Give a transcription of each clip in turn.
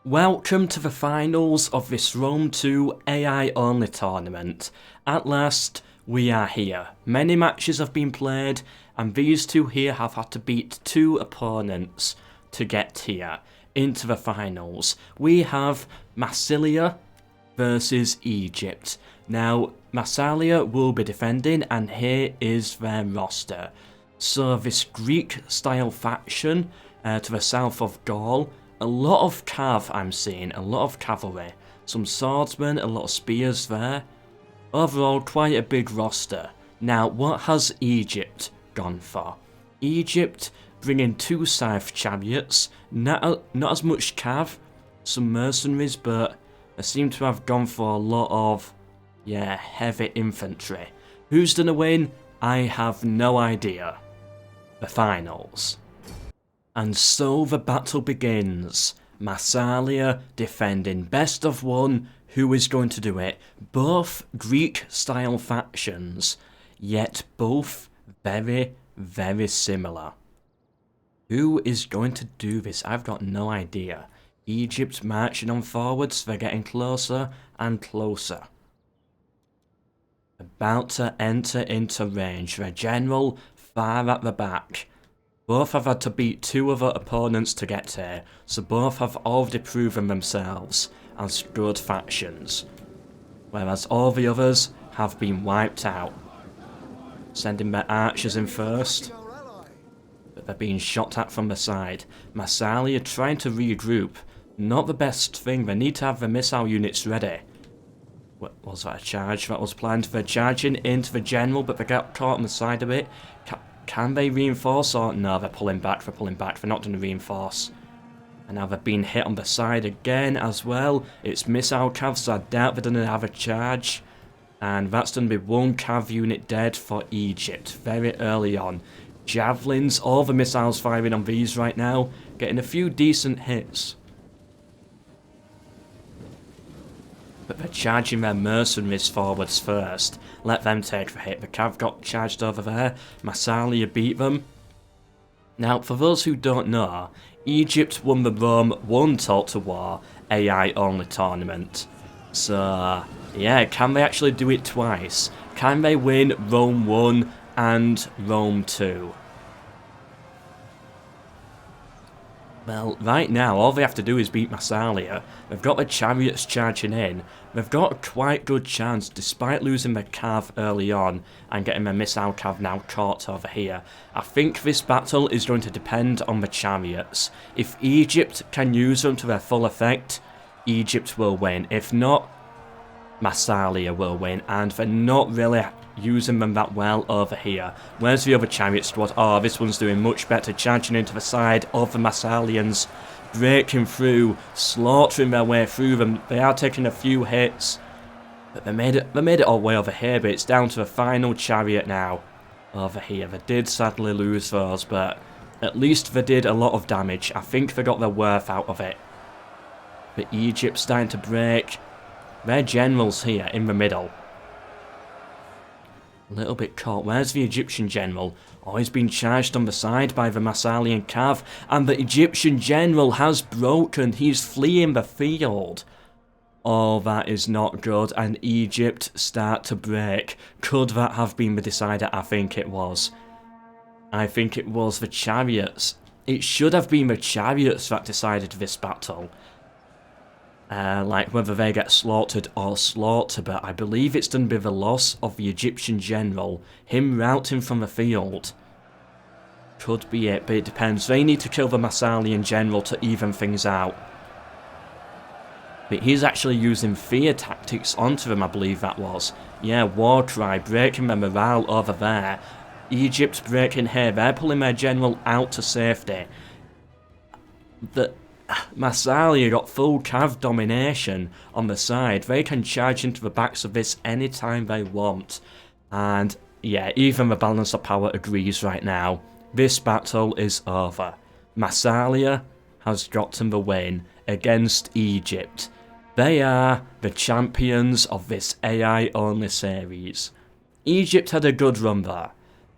Welcome to the finals of this Rome 2 AI only tournament. At last, we are here. Many matches have been played, and these two here have had to beat two opponents to get here into the finals. We have Massilia versus Egypt. Now, Massalia will be defending, and here is their roster. So this Greek-style faction to the south of Gaul. A lot of cav I'm seeing, a lot of cavalry. Some swordsmen, a lot of spears there. Overall, quite a big roster. Now, what has Egypt gone for? Egypt bringing two scythe chariots, not as much cav, some mercenaries, but they seem to have gone for a lot of, heavy infantry. Who's gonna win? I have no idea. The finals. And so the battle begins. Massalia defending best of one. Who is going to do it? Both Greek-style factions, yet both very, very similar. Who is going to do this? I've got no idea. Egypt marching on forwards. They're getting closer and closer. About to enter into range. Their general far at the back. Both have had to beat two other opponents to get here, so both have already proven themselves as good factions, whereas all the others have been wiped out. Sending their archers in first, but they're being shot at from the side. Massalia trying to regroup, not the best thing, they need to have the missile units ready. Was that a charge that was planned? They're charging into the general, but they got caught on the side of it. Can they reinforce or no? They're pulling back, they're not going to reinforce. And now they're being hit on the side again as well. It's missile cav, so I doubt they're going to have a charge. And that's going to be one cav unit dead for Egypt very early on. Javelins, all the missiles firing on these right now, getting a few decent hits. But they're charging their mercenaries forwards first. Let them take the hit. The cav got charged over there. Massalia beat them. Now, for those who don't know, Egypt won the Rome 1 Total War AI only tournament. So, yeah, can they actually do it twice? Can they win Rome 1 and Rome 2? Well, right now, all they have to do is beat Massalia. They've got the chariots charging in. They've got a quite good chance, despite losing their cav early on and getting their missile cav now caught over here. I think this battle is going to depend on the chariots. If Egypt can use them to their full effect, Egypt will win. If not, Massalia will win, and they're not really using them that well over here. Where's the other chariot squad? Oh, this one's doing much better, charging into the side of the Massalians, breaking through, slaughtering their way through them. They are taking a few hits, but they made it all the way over here, but it's down to the final chariot now over here. They did sadly lose those, but at least they did a lot of damage. I think they got their worth out of it. But Egypt's starting to break. Their general's here in the middle. A little bit caught. Where's the Egyptian general? Oh, he's been charged on the side by the Massalian cav, and the Egyptian general has broken. He's fleeing the field. Oh, that is not good, and Egypt start to break. Could that have been the decider? I think it was. I think it was the chariots. It should have been the chariots that decided this battle. Like whether they get slaughtered or slaughter, but I believe it's done by the loss of the Egyptian general, him routing from the field. Could be it, but it depends. They need to kill the Massalian general to even things out. But he's actually using fear tactics onto them, I believe that was. Yeah, war cry, breaking their morale over there. Egypt breaking here, they're pulling their general out to safety. Massalia got full cav domination on the side. They can charge into the backs of this anytime they want. And yeah, even the balance of power agrees right now. This battle is over. Massalia has gotten the win against Egypt. They are the champions of this AI only series. Egypt had a good run there.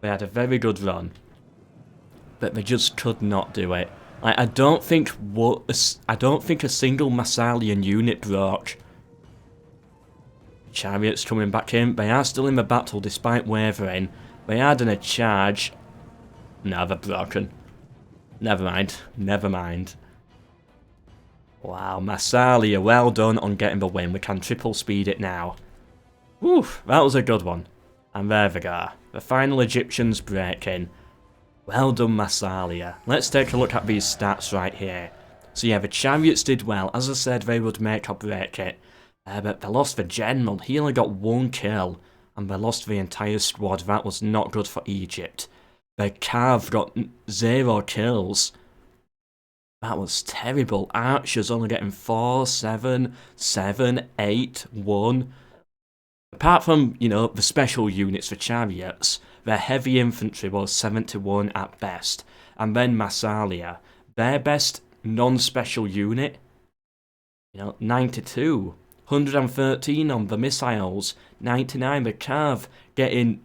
They had a very good run. But they just could not do it. I don't think a single Massalian unit broke. Chariots coming back in. They are still in the battle despite wavering. They are done a charge. No, they're broken. Never mind. Never mind. Wow, Massalia, well done on getting the win. We can triple speed it now. Whew, that was a good one. And there we go. The final Egyptians breaking. Well done, Massalia. Let's take a look at these stats right here. So yeah, the chariots did well. As I said, they would make or break it. But they lost the general. He only got 1 kill. And they lost the entire squad. That was not good for Egypt. The Cav got 0 kills. That was terrible. Archers only getting 4, 7, 7, 8, 1. Apart from, you know, the special units for chariots, their heavy infantry was 71 at best. And then Massalia, their best non-special unit, you know, 92. 113 on the missiles, 99 the Cav, getting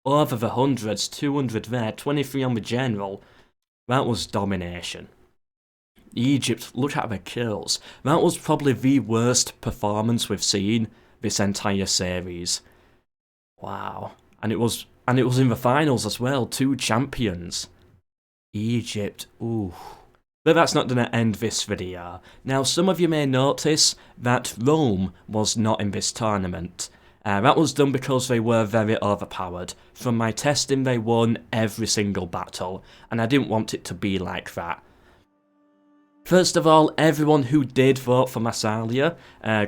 over the hundreds, 200 there, 23 on the general. That was domination. Egypt, look at the kills. That was probably the worst performance we've seen this entire series. Wow. And it was in the finals as well, 2 champions. Egypt, ooh. But that's not going to end this video. Now, some of you may notice that Rome was not in this tournament. That was done because they were very overpowered. From my testing, they won every single battle, and I didn't want it to be like that. First of all, everyone who did vote for Massalia,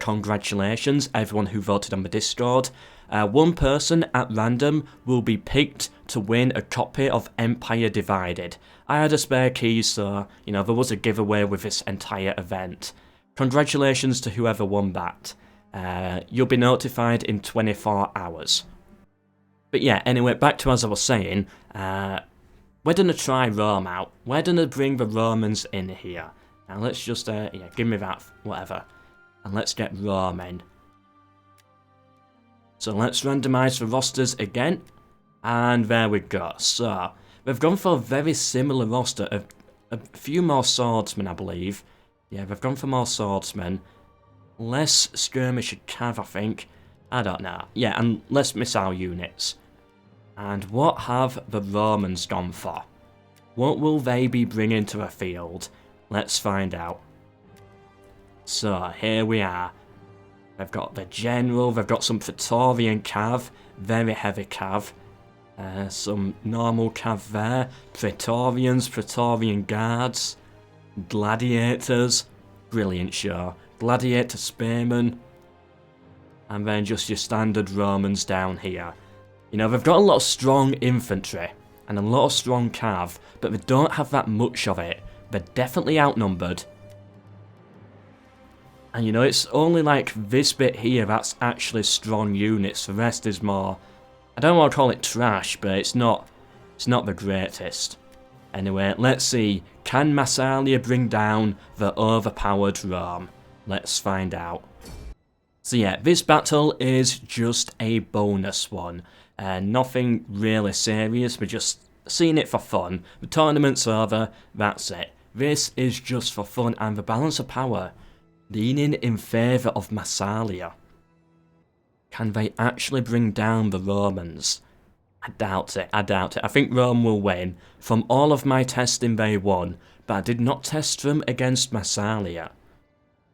congratulations, everyone who voted on the Discord. One person at random will be picked to win a copy of Empire Divided. I had a spare key, so, you know, there was a giveaway with this entire event. Congratulations to whoever won that. You'll be notified in 24 hours. But yeah, anyway, back to as I was saying, we're going to try Rome out. We're going to bring the Romans in here. Now let's just, yeah, give me that, whatever. And let's get Rome in. So let's randomise the rosters again. And there we go. So, we've gone for a very similar roster. A few more swordsmen, I believe. Yeah, we've gone for more swordsmen. Less skirmish and cav, I think. I don't know. Yeah, and less missile units. And what have the Romans gone for? What will they be bringing to the field? Let's find out. So, here we are. They've got the general, they've got some Praetorian cav, very heavy cav. Some normal cav there. Praetorians, Praetorian guards. Gladiators. Brilliant show. Gladiator spearmen. And then just your standard Romans down here. You know, they've got a lot of strong infantry. And a lot of strong cav. But they don't have that much of it. They're definitely outnumbered. And you know, it's only like this bit here that's actually strong units. The rest is more, I don't want to call it trash, but it's not the greatest. Anyway, let's see. Can Massalia bring down the overpowered Rome? Let's find out. So yeah, this battle is just a bonus one. Nothing really serious, we're just seeing it for fun. The tournament's over, that's it. This is just for fun, and the balance of power leaning in favour of Massalia. Can they actually bring down the Romans? I doubt it, I doubt it. I think Rome will win. From all of my testing they won, but I did not test them against Massalia.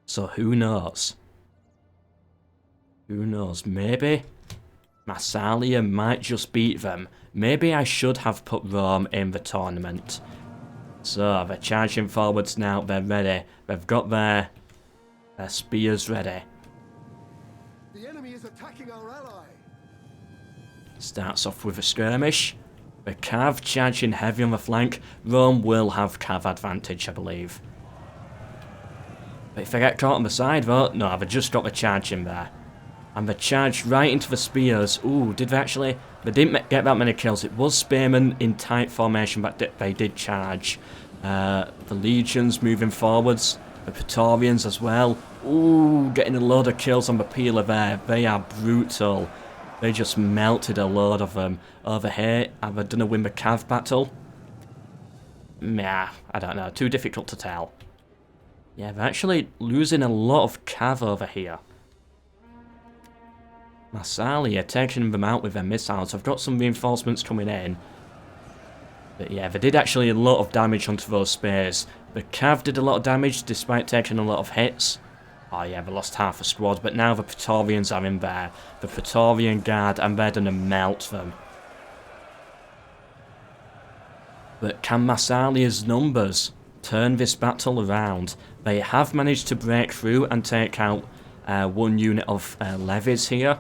So who knows? Who knows? Maybe Massalia might just beat them. Maybe I should have put Rome in the tournament. So they're charging forwards now, they're ready. They've got their spears ready. The enemy is attacking our ally. Starts off with a skirmish. The cav charging heavy on the flank. Rome will have cav advantage, I believe. But if they get caught on the side though, no, they've just got the charge in there. And they charged right into the spears. Ooh, did they actually? They didn't get that many kills. It was spearmen in tight formation, but they did charge. The legions moving forwards. The Praetorians as well. Ooh, getting a load of kills on the peeler there. They are brutal. They just melted a load of them. Over here, have I done a win the cav battle? Nah, I don't know. Too difficult to tell. Yeah, they're actually losing a lot of cav over here. Massalia taking them out with their missiles. I've got some reinforcements coming in. But yeah, they did actually a lot of damage onto those spears. The cav did a lot of damage despite taking a lot of hits. Oh yeah, they lost half a squad, but now the Praetorians are in there. The Praetorian Guard, and they're going to melt them. But can Massalia's numbers turn this battle around? They have managed to break through and take out one unit of levies here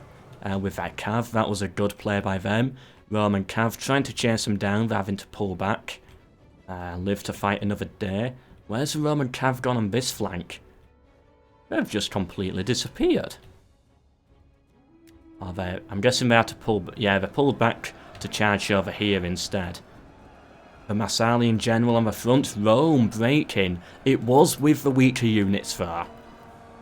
with their cav. That was a good play by them. Roman cav trying to chase them down, they're having to pull back. Live to fight another day. Where's the Roman cav gone on this flank? They've just completely disappeared. Are they? I'm guessing they had to pull... Yeah, they pulled back to charge over here instead. The Massalian general on the front, Rome breaking. It was with the weaker units there.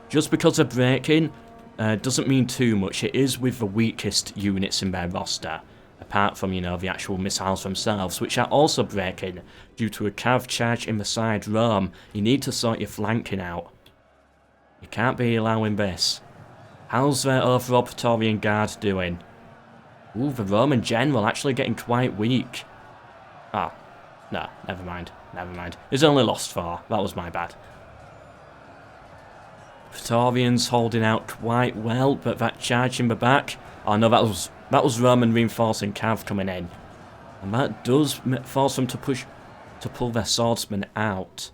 Just because they're breaking doesn't mean too much. It is with the weakest units in their roster. Apart from, you know, the actual missiles themselves, which are also breaking due to a cav charge in the side. Rome, you need to sort your flanking out. You can't be allowing this. How's their overall Praetorian Guard doing? Ooh, the Roman general actually getting quite weak. Ah, no, never mind, never mind. He's only lost 4, that was my bad. Praetorians holding out quite well, but that charge in the back... Oh no, that was Roman reinforcing cav coming in. And that does force them to pull their swordsmen out.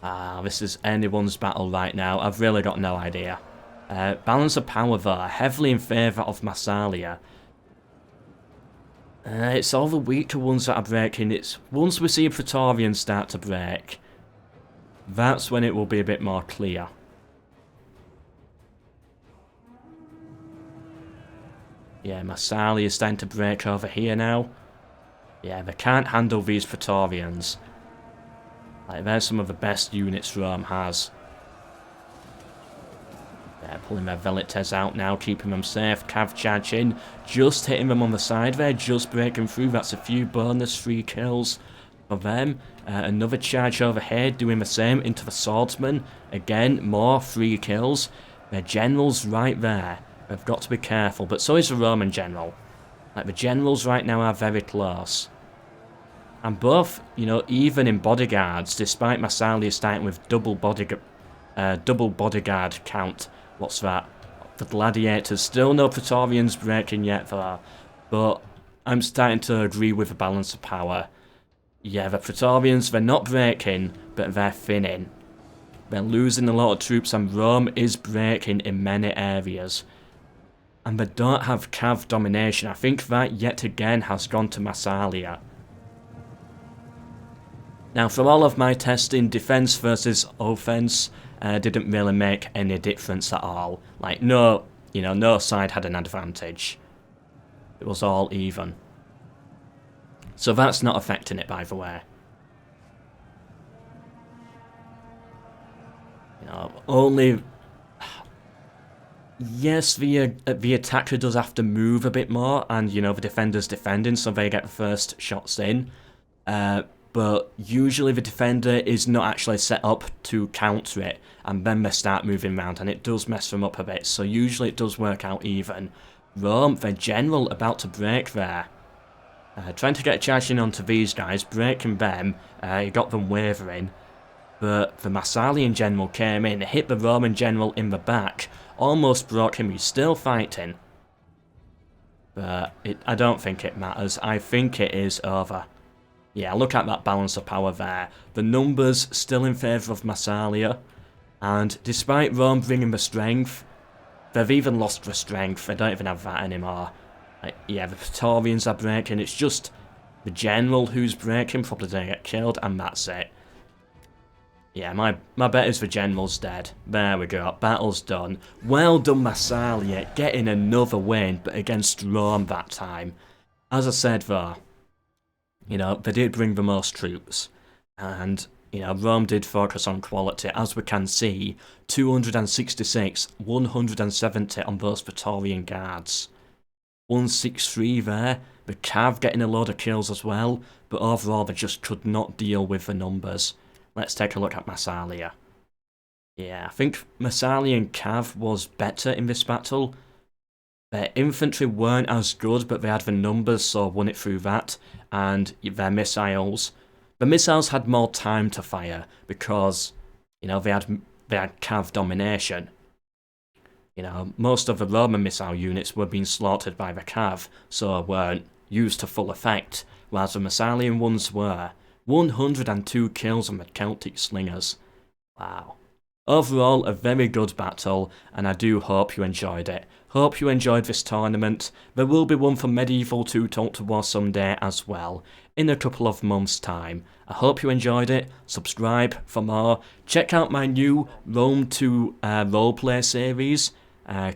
Ah, this is anyone's battle right now. I've really got no idea. Balance of power there, heavily in favour of Massalia. It's all the weaker ones that are breaking. It's once we see a Praetorian start to break, that's when it will be a bit more clear. Yeah, Massalia is starting to break over here now. Yeah, they can't handle these Praetorians. Like, they're some of the best units Rome has. They're pulling their Velites out now, keeping them safe. Cav charging, just hitting them on the side there, just breaking through. That's a few bonus 3 kills for them. Another charge over here, doing the same into the swordsman. Again, more 3 kills. Their general's right there. They've got to be careful, but so is the Roman general. Like, the generals right now are very close. And both, you know, even in bodyguards, despite Massalia starting with double bodyguard count. What's that? The gladiators. Still no Praetorians breaking yet there. But I'm starting to agree with the balance of power. Yeah, the Praetorians, they're not breaking, but they're thinning. They're losing a lot of troops, and Rome is breaking in many areas. And they don't have cav domination. I think that yet again has gone to Massalia. Now, for all of my testing, defense versus offense didn't really make any difference at all. Like, no side had an advantage. It was all even. So that's not affecting it, by the way. You know, only... Yes, the attacker does have to move a bit more, and, you know, the defender's defending, so they get the first shots in. But usually the defender is not actually set up to counter it, and then they start moving around, and it does mess them up a bit, so usually it does work out even. Rome, their general, about to break there. Trying to get a charge in onto these guys, breaking them, he got them wavering. But the Massalian general came in, hit the Roman general in the back, almost broke him, he's still fighting. But I don't think it matters, I think it is over. Yeah, look at that balance of power there. The numbers still in favour of Massalia. And despite Rome bringing the strength, they've even lost the strength. They don't even have that anymore. Like, yeah, the Praetorians are breaking. It's just the general who's breaking, probably going to get killed, and that's it. Yeah, my bet is the general's dead. There we go, battle's done. Well done, Massalia, getting another win, but against Rome that time. As I said though, you know, they did bring the most troops, and, you know, Rome did focus on quality, as we can see, 266, 170 on those Praetorian guards. 163 there, the Cav getting a load of kills as well, but overall they just could not deal with the numbers. Let's take a look at Massalia. Yeah, I think Massalia and Cav was better in this battle. Their infantry weren't as good, but they had the numbers, so won it through that, and their missiles. The missiles had more time to fire, because, you know, they had Cav domination. You know, most of the Roman missile units were being slaughtered by the Cav, so weren't used to full effect, whereas the Massalian ones were. 102 kills on the Celtic slingers. Wow. Overall, a very good battle, and I do hope you enjoyed it. Hope you enjoyed this tournament. There will be one for Medieval 2 Total War someday as well, in a couple of months' time. I hope you enjoyed it. Subscribe for more. Check out my new Rome 2 roleplay series,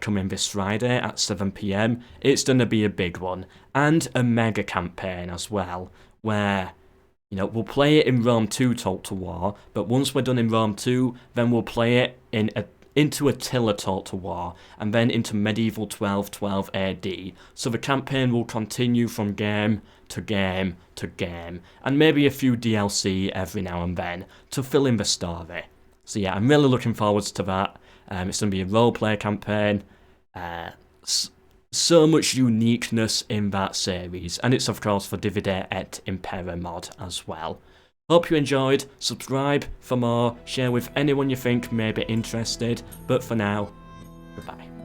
coming this Friday at 7 PM. It's going to be a big one, and a mega campaign as well, where, you know, we'll play it in Rome 2 Total War, but once we're done in Rome 2, then we'll play it into Attila Total War, and then into Medieval 1212 AD, so the campaign will continue from game to game to game, and maybe a few DLC every now and then to fill in the story. So yeah, I'm really looking forward to that. It's going to be a roleplay campaign. So much uniqueness in that series, and it's of course for Divide et Impera mod as well. Hope you enjoyed. Subscribe for more, share with anyone you think may be interested, but for now, goodbye.